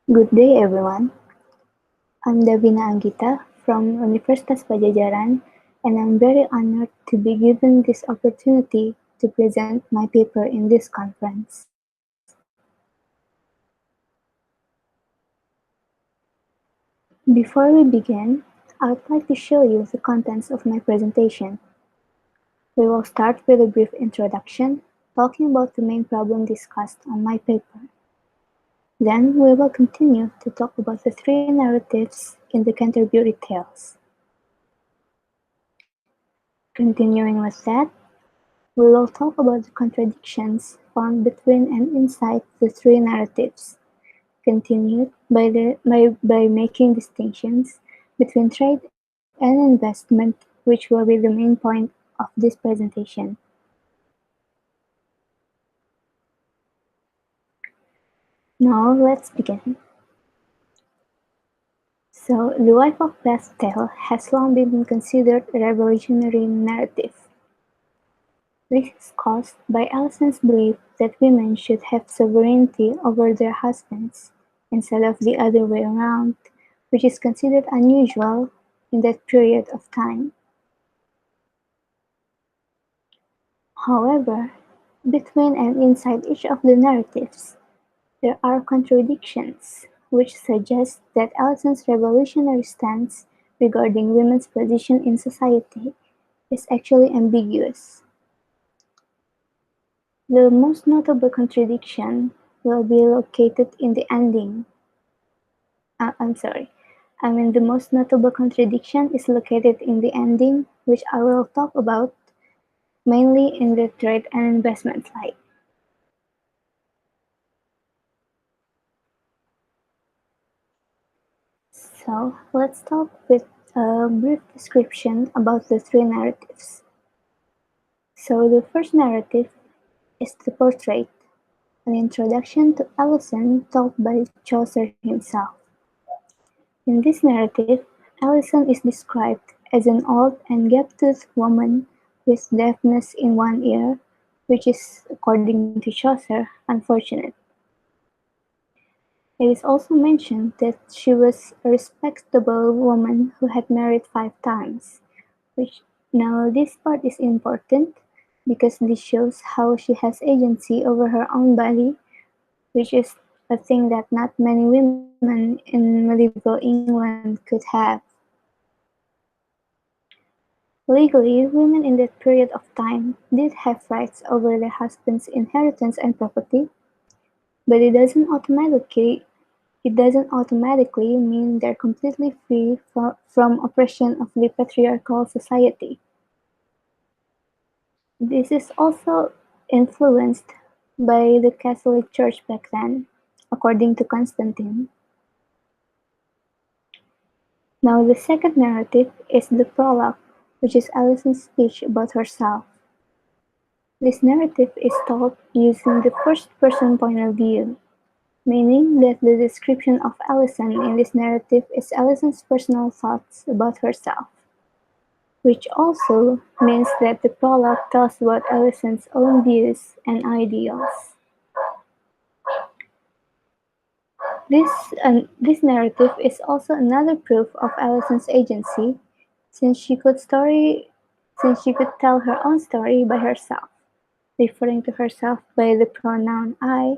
Good day, everyone. I'm Davina Anggita from Universitas Pajajaran, and I'm very honored to be given this opportunity to present my paper in this conference. Before we begin, I would like to show you the contents of my presentation. We will start with a brief introduction, talking about the main problem discussed on my paper. Then we will continue to talk about the three narratives in the Canterbury Tales. Continuing with that, we will talk about the contradictions found between and inside the three narratives, continued by making distinctions between trade and investment, which will be the main point of this presentation. Now let's begin. So, the Wife of Bath's tale has long been considered a revolutionary narrative. This is caused by Allison's belief that women should have sovereignty over their husbands, instead of the other way around, which is considered unusual in that period of time. However, between and inside each of the narratives, there are contradictions, which suggest that Allison's revolutionary stance regarding women's position in society is actually ambiguous. The most notable contradiction will be located in the ending. I'm sorry. The most notable contradiction is located in the ending, which I will talk about mainly in the trade and investment slide. So, let's start with a brief description about the three narratives. So, the first narrative is the portrait, an introduction to Allison told by Chaucer himself. In this narrative, Allison is described as an old and gap-toothed woman with deafness in one ear, which is, according to Chaucer, unfortunate. It is also mentioned that she was a respectable woman who had married 5 times, which now this part is important because this shows how she has agency over her own body, which is a thing that not many women in medieval England could have. Legally, women in that period of time did have rights over their husband's inheritance and property, but it doesn't automatically mean they're completely free from oppression of the patriarchal society. This is also influenced by the Catholic Church back then, according to Constantine. Now the second narrative is the prologue, which is Allison's speech about herself. This narrative is told using the first-person point of view, meaning that the description of Allison in this narrative is Allison's personal thoughts about herself, which also means that the prologue tells about Allison's own views and ideals. This narrative is also another proof of Allison's agency, since she could tell her own story by herself, referring to herself by the pronoun I,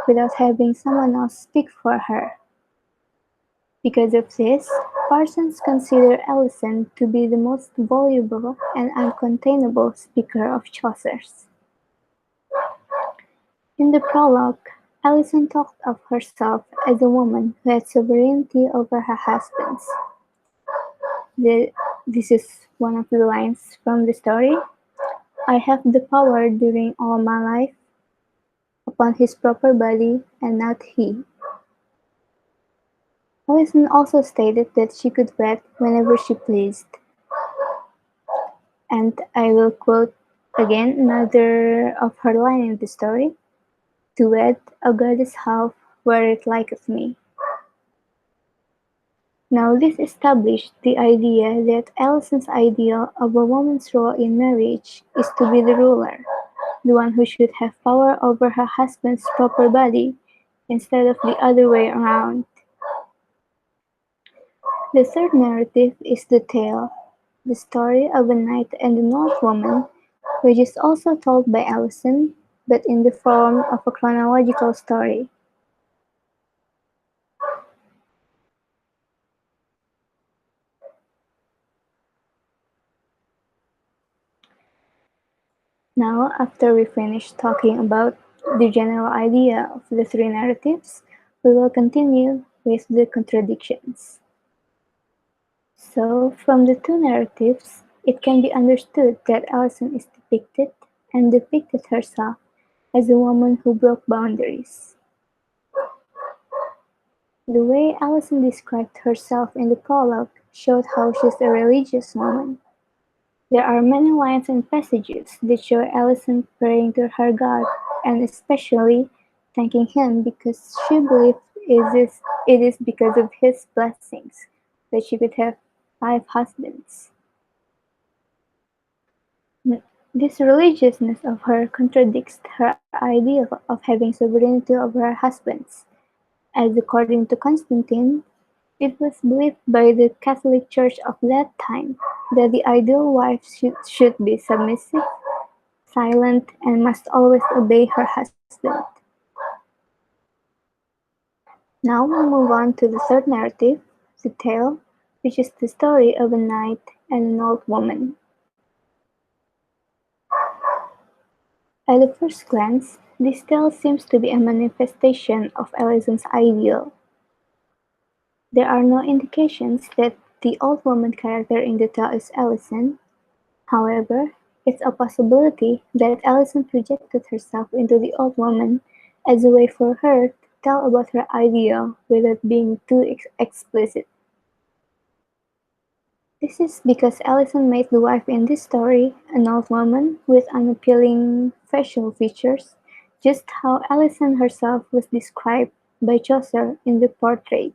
without having someone else speak for her. Because of this, Parsons considered Allison to be the most voluble and uncontainable speaker of Chaucer's. In the prologue, Allison talked of herself as a woman who had sovereignty over her husbands. This is one of the lines from the story. I have the power during all my life upon his proper body, and not he. Allison also stated that she could wed whenever she pleased. And I will quote again another of her line in the story. To wed a goddess half where it liketh me. Now this established the idea that Allison's ideal of a woman's role in marriage is to be the ruler, the one who should have power over her husband's proper body, instead of the other way around. The third narrative is the tale, the story of a knight and an old woman, which is also told by Allison, but in the form of a chronological story. Now, after we finish talking about the general idea of the three narratives, we will continue with the contradictions. So, from the two narratives, it can be understood that Allison is depicted and depicted herself as a woman who broke boundaries. The way Allison described herself in the prologue showed how she's a religious woman. There are many lines and passages that show Allison praying to her God and especially thanking him because she believed it is because of his blessings that she could have 5 husbands. This religiousness of her contradicts her idea of having sovereignty over her husbands, as according to Constantine, it was believed by the Catholic Church of that time that the ideal wife should be submissive, silent, and must always obey her husband. Now we move on to the third narrative, the tale, which is the story of a knight and an old woman. At the first glance, this tale seems to be a manifestation of Allison's ideal. There are no indications that the old woman character in the tale is Allison. However, it's a possibility that Allison projected herself into the old woman as a way for her to tell about her ideal without being too explicit. This is because Allison made the wife in this story an old woman with unappealing facial features, just how Allison herself was described by Chaucer in the portrait.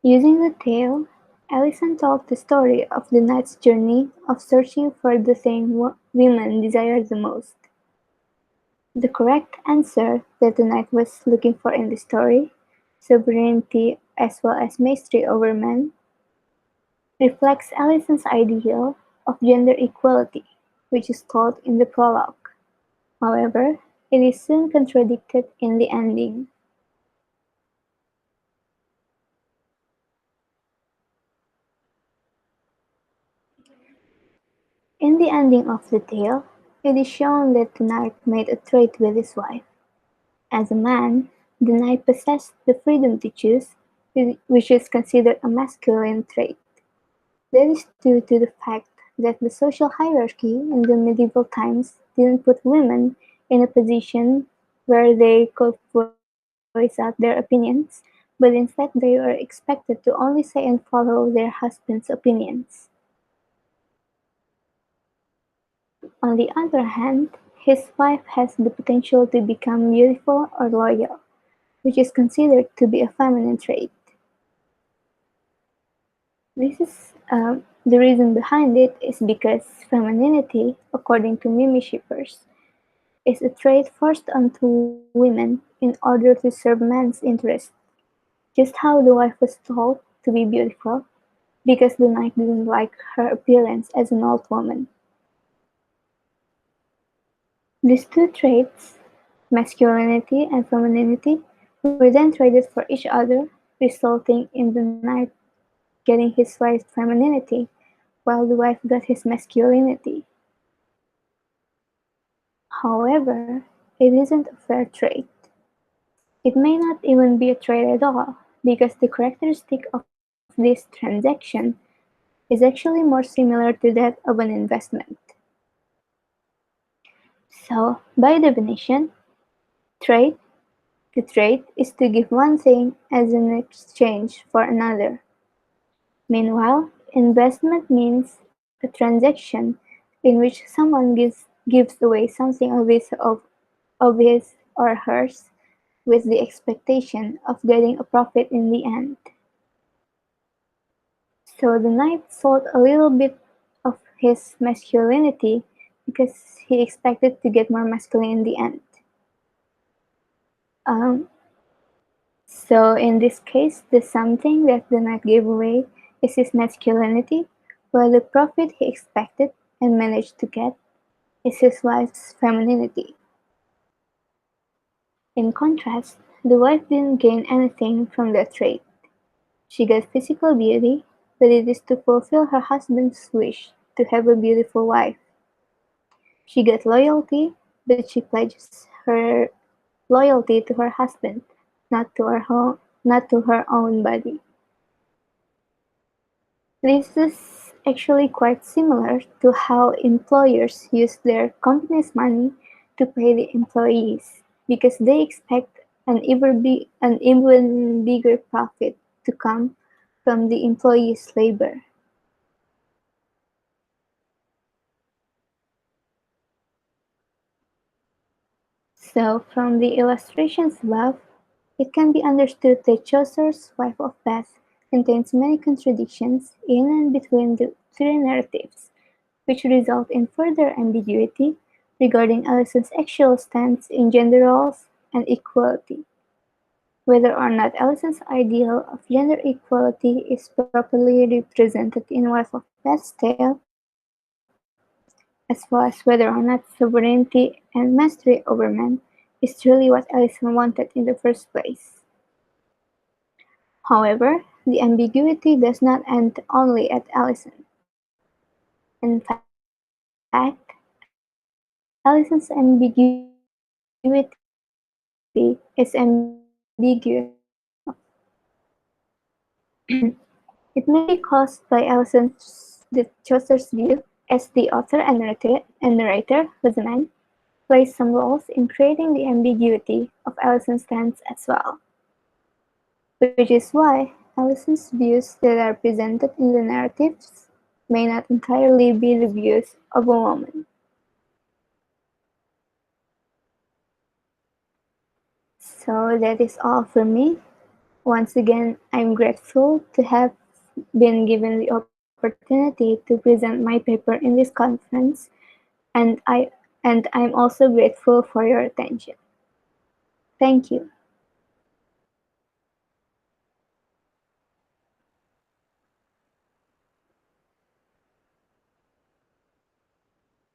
Using the tale, Allison told the story of the knight's journey of searching for the thing women desire the most. The correct answer that the knight was looking for in the story, sovereignty as well as mastery over men, reflects Allison's ideal of gender equality, which is told in the prologue. However, it is soon contradicted in the ending. In the ending of the tale, it is shown that the knight made a trade with his wife. As a man, the knight possessed the freedom to choose, which is considered a masculine trait. That is due to the fact that the social hierarchy in the medieval times didn't put women in a position where they could voice out their opinions, but instead they were expected to only say and follow their husband's opinions. On the other hand, his wife has the potential to become beautiful or loyal, which is considered to be a feminine trait. This is the reason behind it is because femininity, according to Mimi Shippers, is a trait forced onto women in order to serve man's interests, just how the wife was told to be beautiful because the knight didn't like her appearance as an old woman. These two traits, masculinity and femininity, were then traded for each other, resulting in the knight getting his wife's femininity, while the wife got his masculinity. However, it isn't a fair trade. It may not even be a trade at all, because the characteristic of this transaction is actually more similar to that of an investment. So, by definition, trade, to trade is to give one thing as an exchange for another. Meanwhile, investment means a transaction in which someone gives away something of his or hers with the expectation of getting a profit in the end. So the knight sold a little bit of his masculinity because he expected to get more masculine in the end. Um, So in this case, the something that the knight gave away is his masculinity, while the profit he expected and managed to get is his wife's femininity. In contrast, the wife didn't gain anything from that trait. She got physical beauty, but it is to fulfill her husband's wish to have a beautiful wife. She got loyalty, but she pledges her loyalty to her husband, not to her own body. This is actually quite similar to how employers use their company's money to pay the employees because they expect an even bigger profit to come from the employee's labor. So, from the illustrations above, it can be understood that Chaucer's Wife of Bath contains many contradictions in and between the three narratives, which result in further ambiguity regarding Alison's actual stance in gender roles and equality. Whether or not Alison's ideal of gender equality is properly represented in Wife of Bath's tale, as well as whether or not sovereignty and mastery over men is truly what Alison wanted in the first place. However, the ambiguity does not end only at Alison. In fact, Alison's ambiguity is ambiguous in itself. It may be caused by the Chaucer's view, as the author and narrator, who's a man, plays some roles in creating the ambiguity of Alison's stance as well, which is why Alison's views that are presented in the narratives may not entirely be the views of a woman. So that is all for me. Once again, I'm grateful to have been given the opportunity to present my paper in this conference, and I'm also grateful for your attention. Thank you.